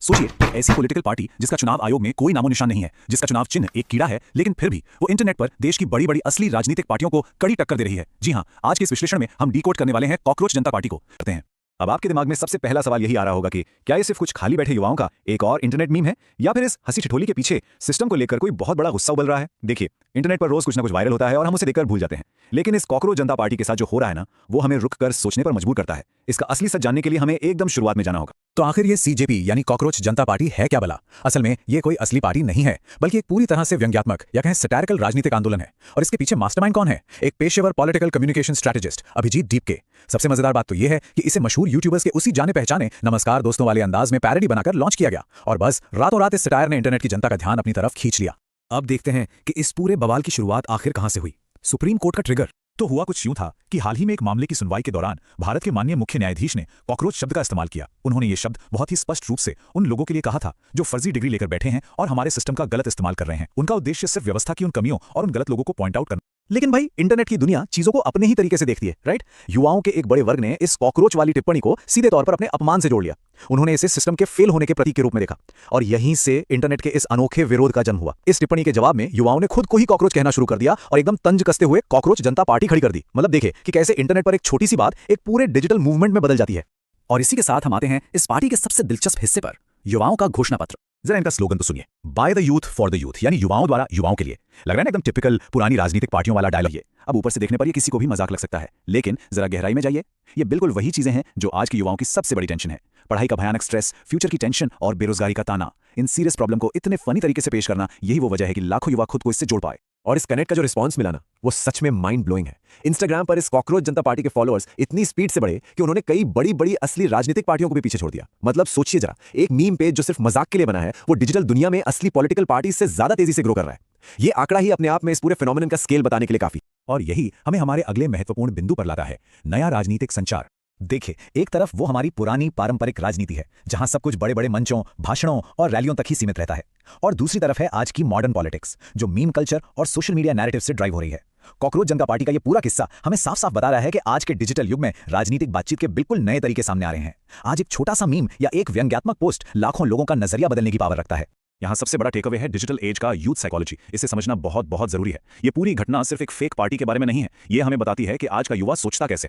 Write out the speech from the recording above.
सोचिए, एक ऐसी पॉलिटिकल पार्टी जिसका चुनाव आयोग में कोई नामो निशान नहीं है, जिसका चुनाव चिन्ह एक कीड़ा है, लेकिन फिर भी वो इंटरनेट पर देश की बड़ी बड़ी असली राजनीतिक पार्टियों को कड़ी टक्कर दे रही है। जी हाँ, आज के इस विश्लेषण में हम डीकोड करने वाले हैं कॉकरोच जनता पार्टी को। करते हैं। अब आपके दिमाग में सबसे पहला सवाल यही आ रहा होगा कि क्या ये सिर्फ कुछ खाली बैठे युवाओं का एक और इंटरनेट मीम है, या फिर इस हंसी ठिठोली के पीछे सिस्टम को लेकर कोई बहुत बड़ा गुस्सा उबल रहा है। देखिए, इंटरनेट पर रोज कुछ ना कुछ वायरल होता है और हम उसे देखकर भूल जाते हैं, लेकिन इस कॉकरोच जनता पार्टी के साथ जो हो रहा है ना, वो हमें रुक कर सोचने पर मजबूर करता है। इसका असली सच जानने के लिए हमें एकदम शुरुआत में जाना होगा। तो आखिर ये सीजेपी यानी कॉकरोच जनता पार्टी है क्या भला? असल में ये कोई असली पार्टी नहीं है, बल्कि एक पूरी तरह से व्यंग्यात्मक या कहें सैटारिकल राजनीतिक आंदोलन है। और इसके पीछे मास्टरमाइंड कौन है? एक पेशेवर political communication strategist Abhijit Dipke. सबसे मजेदार बात तो यह है कि इसे मशहूर यूट्यूबर्स के उसी जाने पहचाने नमस्कार दोस्तों वाले अंदाज में पैरोडी बनाकर लॉन्च किया गया, और बस रातों रात इस सटायर ने इंटरनेट की जनता का ध्यान अपनी तरफ खींच लिया। अब देखते हैं कि इस पूरे बवाल की शुरुआत आखिर कहां से हुई। सुप्रीम कोर्ट का ट्रिगर तो हुआ कुछ यूं था कि हाल ही में एक मामले की सुनवाई के दौरान भारत के माननीय मुख्य न्यायाधीश ने कॉकरोच शब्द का इस्तेमाल किया। उन्होंने ये शब्द बहुत ही स्पष्ट रूप से उन लोगों के लिए कहा था जो फर्जी डिग्री लेकर बैठे हैं और हमारे सिस्टम का गलत इस्तेमाल कर रहे हैं। उनका उद्देश्य सिर्फ व्यवस्था की उन कमियों और उन गलत लोगों को पॉइंट आउट करना। लेकिन भाई, इंटरनेट की दुनिया चीजों को अपने ही तरीके से देखती है, राइट? युवाओं के एक बड़े वर्ग ने इस कॉकरोच वाली टिप्पणी को सीधे तौर पर अपने अपमान से जोड़ लिया। उन्होंने इसे सिस्टम के फेल होने के प्रतीक के रूप में देखा, और यहीं से इंटरनेट के इस अनोखे विरोध का जन्म हुआ। इस टिप्पणी के जवाब में युवाओं ने खुद को ही कॉकरोच कहना शुरू कर दिया और एकदम तंज कसते हुए कॉकरोच जनता पार्टी खड़ी कर दी। मतलब देखे कि कैसे इंटरनेट पर एक छोटी सी बात एक पूरे डिजिटल मूवमेंट में बदल जाती है। और इसी के साथ हम आते हैं इस पार्टी के सबसे दिलचस्प हिस्से पर, युवाओं का घोषणा पत्र। जरा इनका स्लोगन तो सुनिए, by the youth for the youth, यानी युवाओं द्वारा युवाओं के लिए। लग रहा है ना एकदम टिपिकल पुरानी राजनीतिक पार्टियों वाला डायलॉग ये। अब ऊपर से देखने पर ये किसी को भी मजाक लग सकता है, लेकिन जरा गहराई में जाइए, ये बिल्कुल वही चीजें हैं जो आज के युवाओं की सबसे बड़ी टेंशन है। पढ़ाई का भयानक स्ट्रेस, फ्यूचर की टेंशन और बेरोजगारी का ताना। इन सीरियस प्रॉब्लम को इतने फनी तरीके से पेश करना, यही वो वजह है कि लाखों युवा खुद को इससे जोड़ पाए। और इस कनेक्ट का जो रिस्पांस मिला ना, वो सच में माइंड ब्लोइंग है। इंस्टाग्राम पर इस कॉकरोच जनता पार्टी के फॉलोअर्स इतनी स्पीड से बढ़े कि उन्होंने कई बड़ी बड़ी असली राजनीतिक पार्टियों को भी पीछे छोड़ दिया। मतलब सोचिए जरा, एक मीम पेज जो सिर्फ मजाक के लिए बना है, वो डिजिटल दुनिया में असली पॉलिटिकल पार्टी से ज्यादा तेजी से ग्रो कर रहा है। ये आंकड़ा ही अपने आप में इस पूरे फिनोमेनन का स्केल बताने के लिए काफी। और यही हमें हमारे अगले महत्वपूर्ण बिंदु पर लाता है, नया राजनीतिक संचार। देखिए, एक तरफ वो हमारी पुरानी पारंपरिक राजनीति है, जहां सब कुछ बड़े बड़े मंचों, भाषणों और रैलियों तक ही सीमित रहता है, और दूसरी तरफ है आज की मॉडर्न पॉलिटिक्स, जो मीम कल्चर और सोशल मीडिया नैरेटिव से ड्राइव हो रही है। कॉकरोच जनता पार्टी का ये पूरा किस्सा हमें साफ साफ बता रहा है कि आज के डिजिटल युग में राजनीतिक बातचीत के बिल्कुल नए तरीके सामने आ रहे हैं। आज एक छोटा सा मीम या एक व्यंग्यात्मक पोस्ट लाखों लोगों का नजरिया बदलने की पावर रखता है। यहाँ सबसे बड़ा टेकअवे है डिजिटल एज का यूथ साइकोलॉजी। इसे समझना बहुत बहुत जरूरी है। ये पूरी घटना सिर्फ एक फेक पार्टी के बारे में नहीं है, ये हमें बताती है कि आज का युवा सोचता कैसे